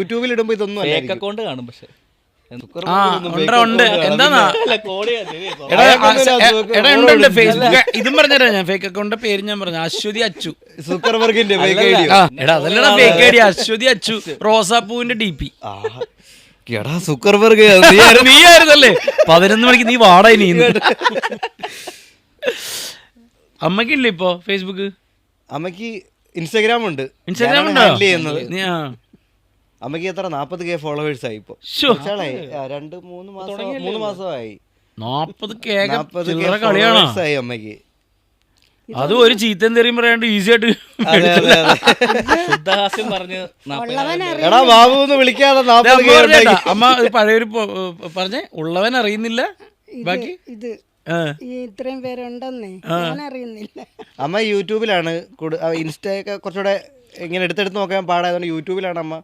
യൂട്യൂബിൽ ഇടുമ്പോ ഇതൊന്നും അക്കൗണ്ട് കാണും പക്ഷെ ഉണ്ട് ഫേസ്ബുക്ക്. ഇതും പറഞ്ഞുതരാം ഞാൻ. ഫേക്ക് അക്കൗണ്ടിന്റെ പേര് ഞാൻ പറഞ്ഞു, അശ്വതി അച്ചു. സുക്കർബർഗിന്റെ എടാ അതല്ലടാ ഫേക്ക് ഐഡി, അശ്വതി അച്ചു റോസാപ്പൂവിന്റെ DP. എടാ സുക്കർബർഗ് നീ ആയിരുന്നല്ലേ 11 മണിക്ക് നീ വാടാ ഇനി. അമ്മക്കില്ലേ ഇപ്പൊ ഫേസ്ബുക്ക്? അമ്മക്ക് ഇൻസ്റ്റാഗ്രാം ഉണ്ട്. ഇൻസ്റ്റാഗ്രാം ഉണ്ടോ? അമ്മക്ക് എത്ര 40K ഫോളോവേഴ്സ് ആയി ഇപ്പൊ. 2-3 മാസമായി. 40K ഫോളോവേഴ്സ് ആയി അമ്മക്ക്. അത് ഒരു ചീത്തൻ തെറിയും പറയാണ്ട് ഈസി ആയിട്ട് ശുദ്ധഹാസ്യം പറഞ്ഞ് എടാ ബാബു ഒന്ന് വിളിക്കാതെ അമ്മ പഴയൊരു പറഞ്ഞേ. ഉള്ളവൻ അറിയുന്നില്ല ബാക്കി ഇത് ഇത്രയും പേരുണ്ടെന്നേ ഞാൻ അറിയുന്നില്ല. അമ്മ യൂട്യൂബിലാണ്. ഇൻസ്റ്റയൊക്കെ കുറച്ചുകൂടെ ഇങ്ങനെ എടുത്തെടുത്ത് നോക്കാൻ പാടായതുകൊണ്ട് യൂട്യൂബിലാണ് അമ്മ